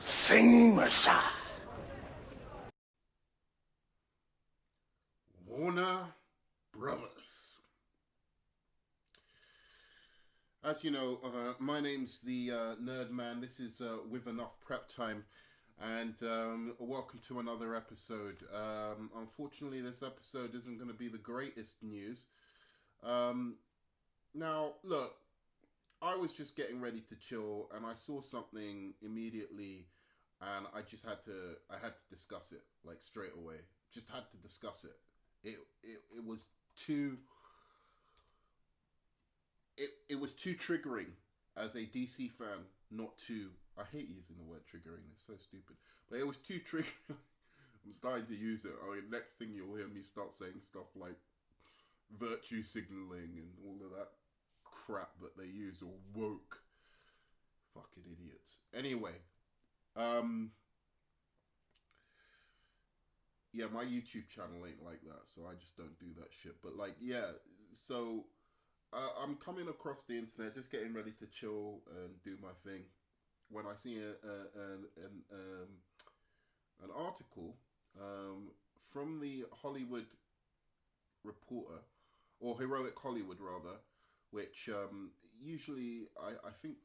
singing machine. Warner Brothers. As you know, my name's the Nerd Man. This is With Enough Prep Time, and welcome to another episode. Unfortunately, this episode isn't going to be the greatest news. Now, look, I was just getting ready to chill, and I saw something immediately, and I had to discuss it, like, straight away. Just had to discuss it. It was too triggering as a DC fan not to. I hate using the word triggering, it's so stupid, but it was too triggering. I'm starting to use it. I mean, next thing you'll hear me start saying stuff like virtue signaling and all of that crap that they use, or woke. Fucking idiots. Anyway, yeah, my YouTube channel ain't like that, so I just don't do that shit. But like, yeah, so I'm coming across the internet, just getting ready to chill and do my thing, when I see an article from the Hollywood Reporter, or Heroic Hollywood rather, which usually I think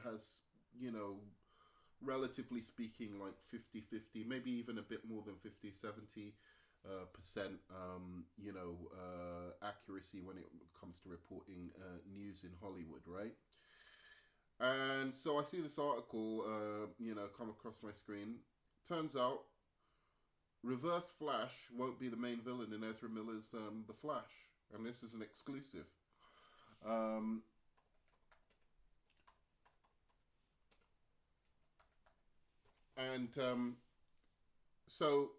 has, you know, relatively speaking, like 50-50, maybe even a bit more than 50-70% you know, accuracy when it comes to reporting news in Hollywood, right? And so I see this article, you know, come across my screen. Turns out Reverse Flash won't be the main villain in Ezra Miller's The Flash, and this is an exclusive. So,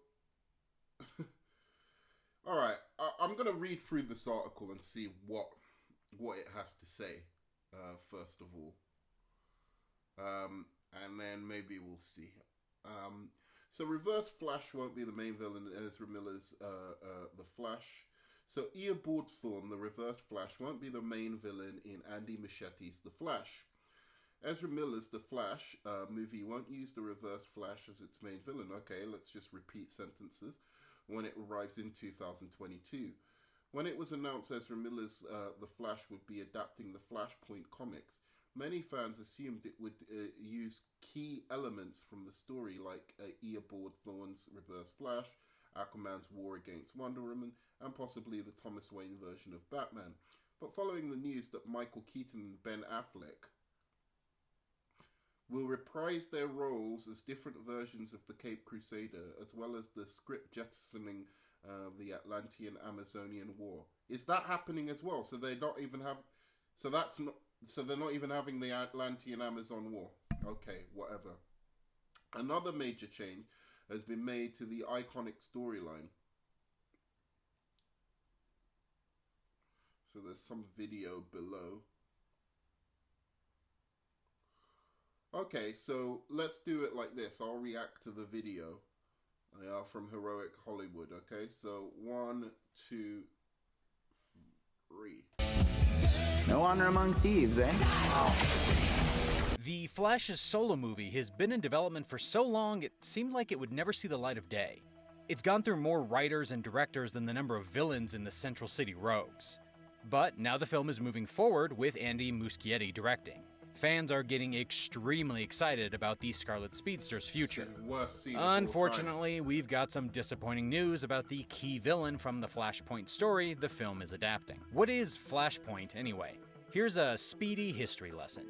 all right, I'm going to read through this article and see what it has to say, first of all. And then maybe we'll see. So Reverse Flash won't be the main villain in Ezra Miller's The Flash. So Eobard Thawne, the Reverse Flash, won't be the main villain in Andy Muschietti's The Flash. Ezra Miller's The Flash movie won't use the Reverse Flash as its main villain. Okay, let's just repeat sentences. When it arrives in 2022. When it was announced Ezra Miller's The Flash would be adapting the FLASHPOINT comics, many fans assumed it would use key elements from the story, like Eobard Thawne's Reverse Flash, Aquaman's war against Wonder Woman, and possibly the Thomas Wayne version of Batman. But following the news that Michael Keaton and Ben Affleck will reprise their roles as different versions of the Cape Crusader, as well as the script jettisoning the Atlantean Amazonian War. Is that happening as well? So they don't even have. So that's not. So they're not even having the Atlantean Amazon War. Okay, whatever. Another major change has been made to the iconic storyline. So there's some video below. Okay, so let's do it like this. I'll react to the video from Heroic Hollywood, okay? So 1, 2, 3. No honor among thieves, eh? The Flash's solo movie has been in development for so long it seemed like it would never see the light of day. It's gone through more writers and directors than the number of villains in the Central City Rogues. But now the film is moving forward with Andy Muschietti directing. Fans are getting extremely excited about the Scarlet Speedster's future. Unfortunately, we've got some disappointing news about the key villain from the Flashpoint story the film is adapting. What is Flashpoint, anyway? Here's a speedy history lesson.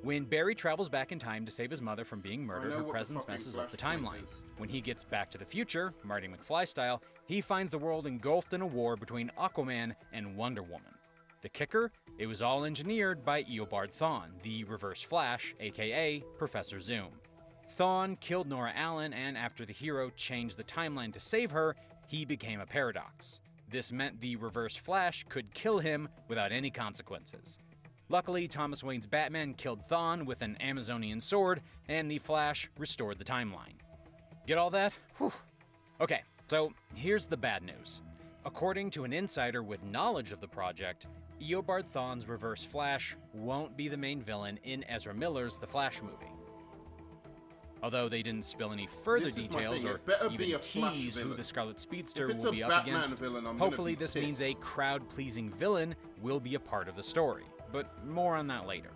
When Barry travels back in time to save his mother from being murdered, her presence messes up the timeline. When he gets back to the future, Marty McFly style, he finds the world engulfed in a war between Aquaman and Wonder Woman. The kicker? It was all engineered by Eobard Thawne, the Reverse Flash, aka Professor Zoom. Thawne killed Nora Allen, and after the hero changed the timeline to save her, he became a paradox. This meant the Reverse Flash could kill him without any consequences. Luckily, Thomas Wayne's Batman killed Thawne with an Amazonian sword, and the Flash restored the timeline. Get all that? Whew. Okay, so here's the bad news. According to an insider with knowledge of the project, Eobard Thawne's Reverse Flash won't be the main villain in Ezra Miller's The Flash movie. Although they didn't spill any further This is my details thing, or it better be even a Flash tease who villain. the Scarlet Speedster If it's will a be up Batman against, villain, I'm hopefully gonna be this means a pissed. crowd-pleasing villain will be a part of the story. But more on that later.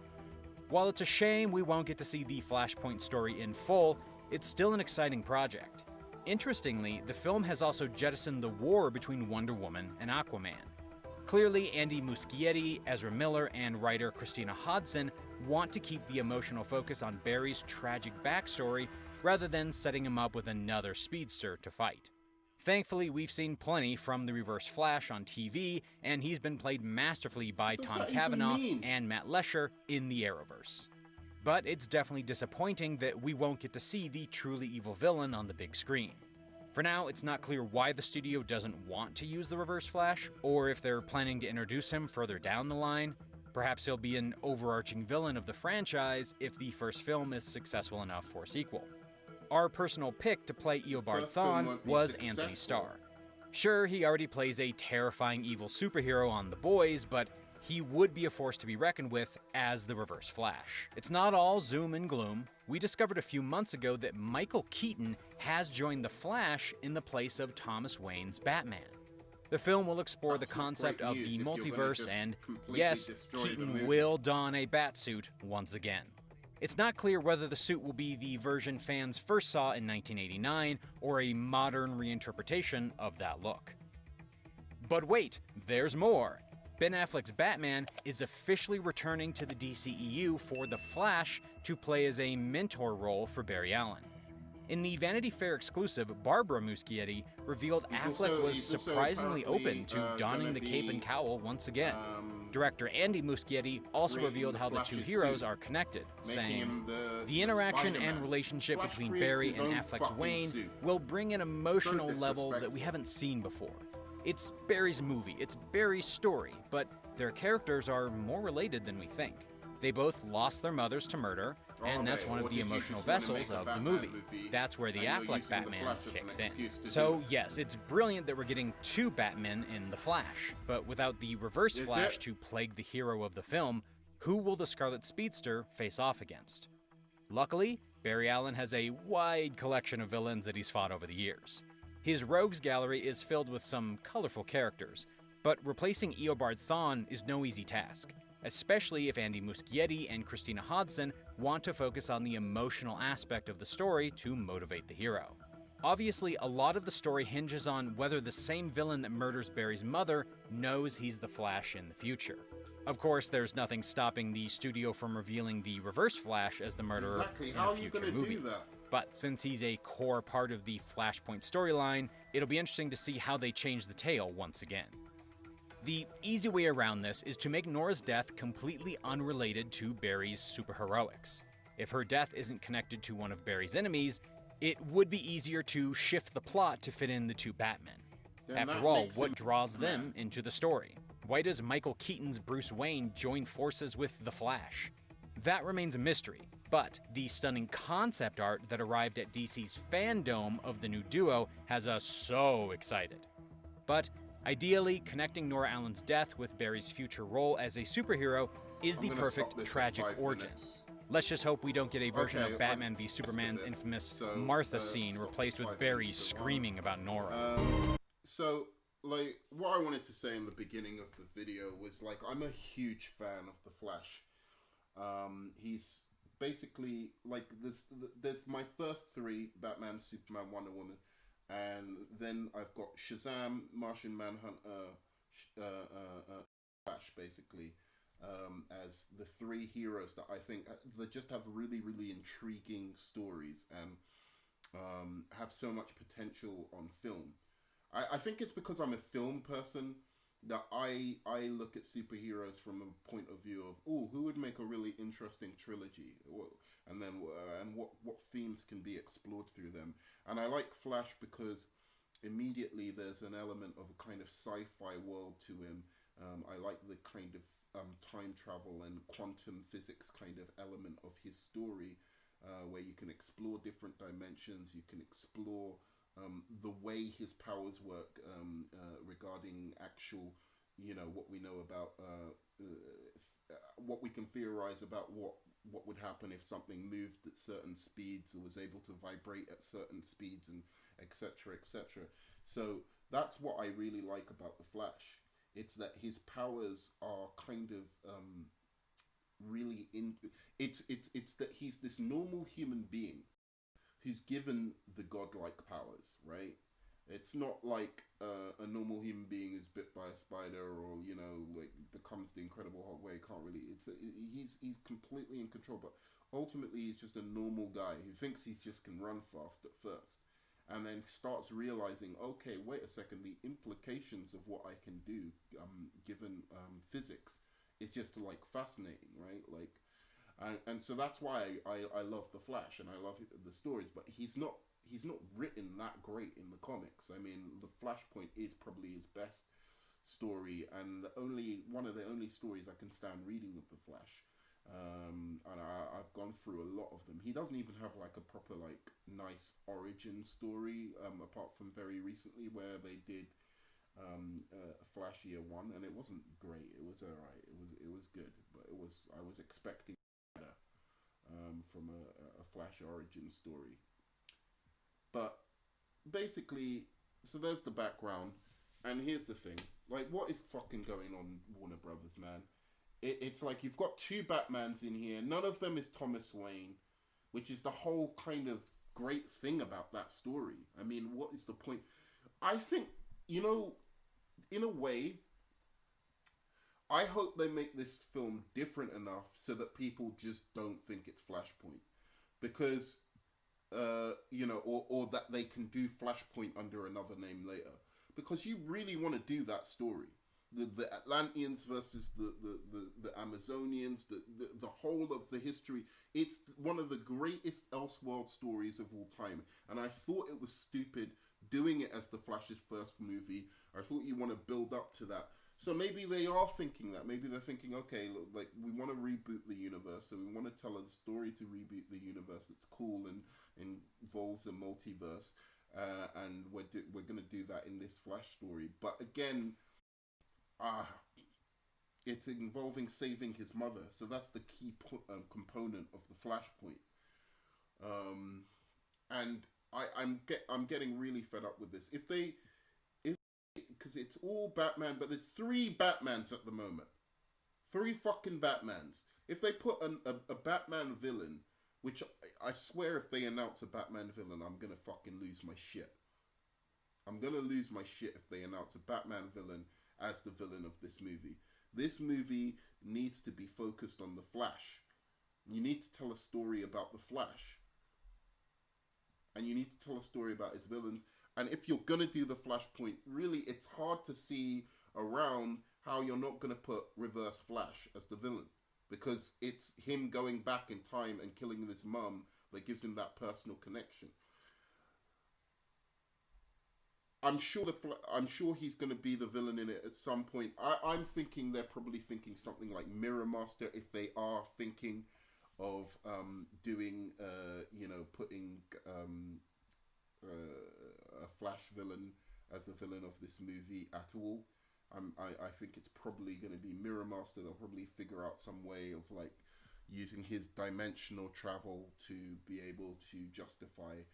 While it's a shame we won't get to see the Flashpoint story in full, it's still an exciting project. Interestingly, the film has also jettisoned the war between Wonder Woman and Aquaman. Clearly, Andy Muschietti, Ezra Miller, and writer Christina Hodson want to keep the emotional focus on Barry's tragic backstory rather than setting him up with another speedster to fight. Thankfully, we've seen plenty from the Reverse Flash on TV, and he's been played masterfully by What does Tom that even Cavanaugh mean? and Matt Lesher in the Arrowverse. But it's definitely disappointing that we won't get to see the truly evil villain on the big screen. For now, it's not clear why the studio doesn't want to use the Reverse Flash, or if they're planning to introduce him further down the line. Perhaps he'll be an overarching villain of the franchise if the first film is successful enough for a sequel. Our personal pick to play Eobard first film Thawne won't be was successful. Anthony Starr. Sure, he already plays a terrifying evil superhero on The Boys, but he would be a force to be reckoned with as the Reverse Flash. It's not all zoom and gloom. We discovered a few months ago that Michael Keaton has joined the Flash in the place of Thomas Wayne's Batman. The film will explore That's the not concept great of news the if you're gonna multiverse, just and completely yes, destroy the Keaton movie. will don a batsuit once again. It's not clear whether the suit will be the version fans first saw in 1989 or a modern reinterpretation of that look. But wait, there's more. Ben Affleck's Batman is officially returning to the DCEU for The Flash to play as a mentor role for Barry Allen. In the Vanity Fair exclusive, Barbara Muschietti revealed Affleck was he's also surprisingly apparently, open to donning gonna the cape be, and cowl once again. Director Andy Muschietti also creating revealed the how the two Flash's heroes suit, are connected, making saying, him the interaction Spider-Man. and relationship Flash between creates Barry his and own Affleck's fucking Wayne suit. will bring an emotional level that we disrespectful. haven't seen before. It's Barry's movie, it's Barry's story, but their characters are more related than we think. They both lost their mothers to murder, and that's one of the emotional vessels of the movie. That's where the Affleck Batman kicks in. So yes, it's brilliant that we're getting two Batmen in The Flash, but without the Reverse Is Flash it? to plague the hero of the film, who will the Scarlet Speedster face off against? Luckily, Barry Allen has a wide collection of villains that he's fought over the years. His rogues gallery is filled with some colorful characters, but replacing Eobard Thawne is no easy task, especially if Andy Muschietti and Christina Hodson want to focus on the emotional aspect of the story to motivate the hero. Obviously, a lot of the story hinges on whether the same villain that murders Barry's mother knows he's the Flash in the future. Of course, there's nothing stopping the studio from revealing the Reverse Flash as the murderer Exactly. in How a are you future gonna movie. do that? But since he's a core part of the Flashpoint storyline, it'll be interesting to see how they change the tale once again. The easy way around this is to make Nora's death completely unrelated to Barry's superheroics. If her death isn't connected to one of Barry's enemies, it would be easier to shift the plot to fit in the two Batmen. Then After that all, makes what him draws them mad. into the story? Why does Michael Keaton's Bruce Wayne join forces with the Flash? That remains a mystery, but the stunning concept art that arrived at DC's fandom of the new duo has us so excited. But ideally, connecting Nora Allen's death with Barry's future role as a superhero is I'm the gonna perfect stop this at tragic 5 origin. minutes. Let's just hope we don't get a version Okay, of Batman I'm v obsessed Superman's with it. infamous So, Martha scene stop replaced at with 5 Barry minutes, so, screaming about Nora. So, like, what I wanted to say in the beginning of the video was, like, I'm a huge fan of The Flash. He's basically, like, there's my first three, Batman, Superman, Wonder Woman, and then I've got Shazam, Martian Manhunter, Flash, basically, as the three heroes that I think that just have really, really intriguing stories and have so much potential on film. I think it's because I'm a film person that I look at superheroes from a point of view of, oh, who would make a really interesting trilogy, and then what themes can be explored through them. And I like Flash because immediately there's an element of a kind of sci-fi world to him. I like the kind of time travel and quantum physics kind of element of his story, where you can explore different dimensions, you can explore the way his powers work, regarding actual, what we know about, what we can theorize about what what would happen if something moved at certain speeds or was able to vibrate at certain speeds, and etc. etc. So that's what I really like about the Flash. It's that his powers are kind of really in. It's that he's this normal human being who's given the godlike powers, right? It's not like a normal human being is bit by a spider, or like becomes the Incredible Hulk, where he can't really. He's completely in control, but ultimately he's just a normal guy who thinks he just can run fast at first, and then starts realizing, okay, wait a second, the implications of what I can do, given physics, is just like fascinating, right? Like, and so that's why I love the Flash and I love the stories, but he's not written that great in the comics. I mean, the Flashpoint is probably his best story, and one of the only stories I can stand reading of the Flash. And I've gone through a lot of them. He doesn't even have like a proper like nice origin story, apart from very recently where they did Flash Year One, and it wasn't great. It was alright. It was good, but I was expecting better from a Flash origin story. But basically, so there's the background, and here's the thing: like, what is fucking going on, Warner Brothers, man? It's like you've got two Batmans in here. None of them is Thomas Wayne, which is the whole kind of great thing about that story. I mean, what is the point? I think, in a way, I hope they make this film different enough so that people just don't think it's Flashpoint, because or that they can do Flashpoint under another name later, because you really want to do that story. The Atlanteans versus the Amazonians, the whole of the history. It's one of the greatest Elseworld stories of all time, and I thought it was stupid doing it as the Flash's first movie. I thought you want to build up to that. So maybe they are thinking that. Maybe they're thinking, okay, look, like, we want to reboot the universe, so we want to tell a story to reboot the universe that's cool and involves a multiverse, and we're going to do that in this Flash story. But again, it's involving saving his mother, so that's the key component of the Flashpoint. And I'm getting really fed up with this. Because it's all Batman, but there's 3 Batmans at the moment. 3 fucking Batmans. If they put a Batman villain, which I swear if they announce a Batman villain, I'm gonna fucking lose my shit. I'm gonna lose my shit if they announce a Batman villain as the villain of this movie. This movie needs to be focused on the Flash. You need to tell a story about the Flash. And you need to tell a story about its villains. And if you're going to do the Flashpoint, really, it's hard to see around how you're not going to put Reverse Flash as the villain. Because it's him going back in time and killing his mum that gives him that personal connection. I'm sure he's going to be the villain in it at some point. I'm thinking they're probably thinking something like Mirror Master, if they are thinking of doing, putting a Flash villain as the villain of this movie at all. I think it's probably going to be Mirror Master. They'll probably figure out some way of like using his dimensional travel to be able to justify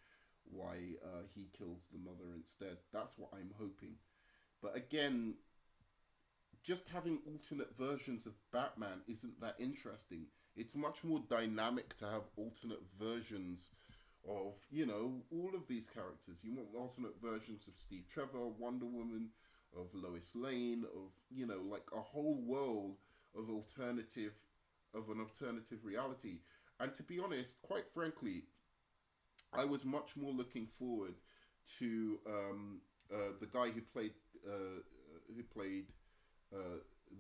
why he kills the mother instead. That's what I'm hoping. But again, just having alternate versions of Batman isn't that interesting. It's much more dynamic to have alternate versions of, all of these characters. You want alternate versions of Steve Trevor, Wonder Woman, of Lois Lane, of, like a whole world of an alternative reality. And to be honest, quite frankly, I was much more looking forward to the guy who played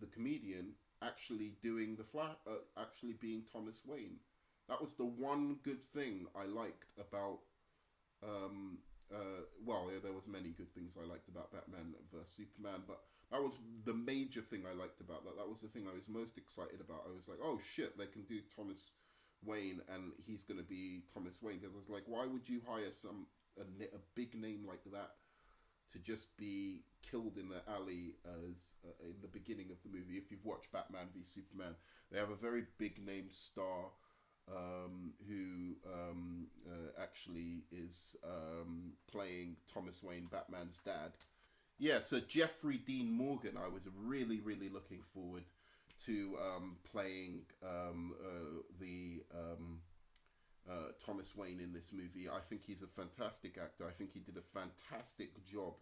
the comedian actually doing the Flash, actually being Thomas Wayne. That was the one good thing I liked about. There was many good things I liked about Batman vs Superman, but that was the major thing I liked about that. That was the thing I was most excited about. I was like, oh shit, they can do Thomas Wayne and he's going to be Thomas Wayne. Because I was like, why would you hire a big name like that to just be killed in the alley as in the beginning of the movie? If you've watched Batman v Superman, they have a very big name star who actually is playing Thomas Wayne, Batman's dad. Yeah, so Jeffrey Dean Morgan, I was really, really looking forward to playing the Thomas Wayne in this movie. I think he's a fantastic actor. I think he did a fantastic job,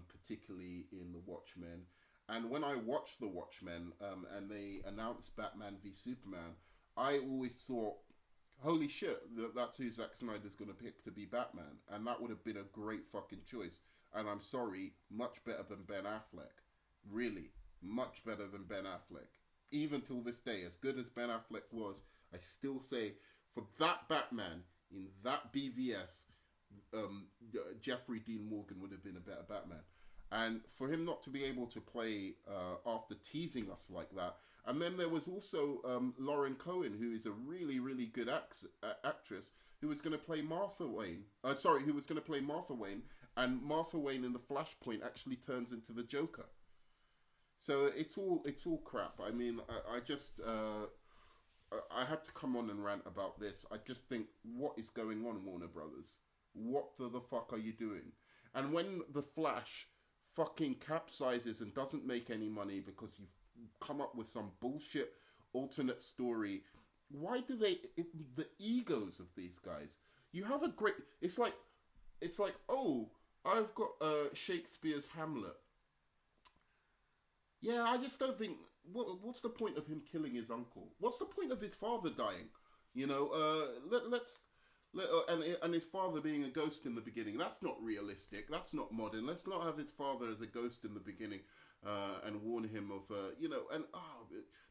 particularly in The Watchmen. And when I watched The Watchmen and they announced Batman v Superman, I always thought, holy shit, that's who Zack Snyder's going to pick to be Batman. And that would have been a great fucking choice. And I'm sorry, much better than Ben Affleck. Really, much better than Ben Affleck. Even till this day, as good as Ben Affleck was, I still say, for that Batman, in that BVS, Jeffrey Dean Morgan would have been a better Batman. And for him not to be able to play after teasing us like that. And then there was also Lauren Cohen, who is a really, really good actress, who was going to play Martha Wayne. Who was going to play Martha Wayne. And Martha Wayne in the FLASHPOINT actually turns into the Joker. So it's all crap. I mean, I just... I had to come on and rant about this. I just think, what is going on, Warner Brothers? What the fuck are you doing? And when The Flash fucking capsizes and doesn't make any money because you've come up with some bullshit alternate story, why do the egos of these guys? You have a great... It's like, oh, I've got Shakespeare's Hamlet. Yeah, I just don't think... What's the point of him killing his uncle? What's the point of his father dying? You know, and his father being a ghost in the beginning. That's not realistic. That's not modern. Let's not have his father as a ghost in the beginning and warn him of,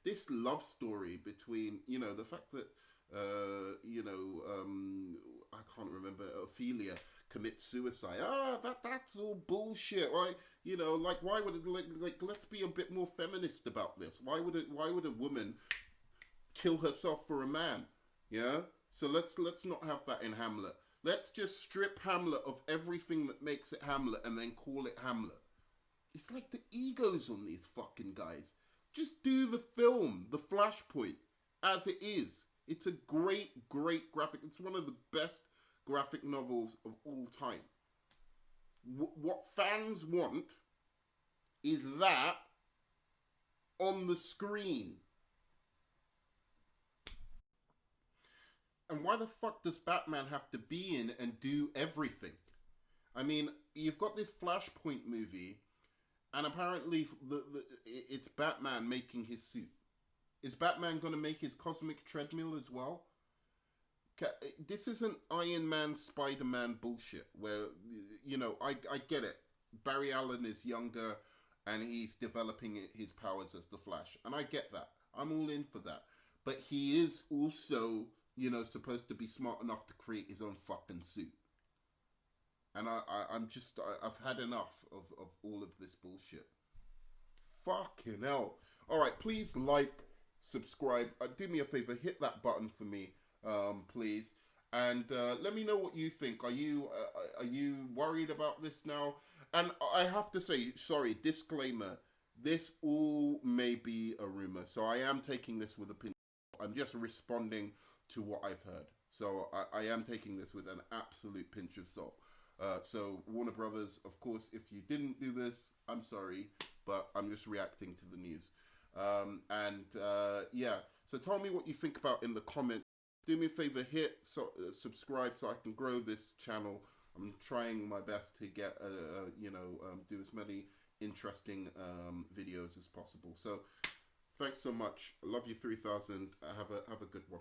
this love story between, the fact that, I can't remember, Ophelia commits suicide. That's all bullshit, right? Why would it, let's be a bit more feminist about this. Why would a woman kill herself for a man? Yeah? So let's not have that in Hamlet. Let's just strip Hamlet of everything that makes it Hamlet and then call it Hamlet. It's like the egos on these fucking guys. Just do the film, The Flashpoint, as it is. It's a great, great graphic. It's one of the best graphic novels of all time. What fans want is that on the screen. And why the fuck does Batman have to be in and do everything? I mean, you've got this Flashpoint movie, and apparently it's Batman making his suit. Is Batman going to make his cosmic treadmill as well? This isn't Iron Man, Spider-Man bullshit where, I get it. Barry Allen is younger and he's developing his powers as the Flash. And I get that. I'm all in for that. But he is also, supposed to be smart enough to create his own fucking suit. And I've had enough of all of this bullshit. Fucking hell. Alright, please like, subscribe. Do me a favor, hit that button for me. Please, and let me know what you think. Are you worried about this now? And I have to say, sorry, disclaimer, this all may be a rumor, so I am taking this with a pinch. I'm just responding to what I've heard, so I am taking this with an absolute pinch of salt. So Warner Brothers, of course, if you didn't do this, I'm sorry, but I'm just reacting to the news. Yeah, so tell me what you think about in the comments. Do me a favor, hit subscribe so I can grow this channel. I'm trying my best to get, do as many interesting videos as possible. So, thanks so much. I love you 3000. Have a good one.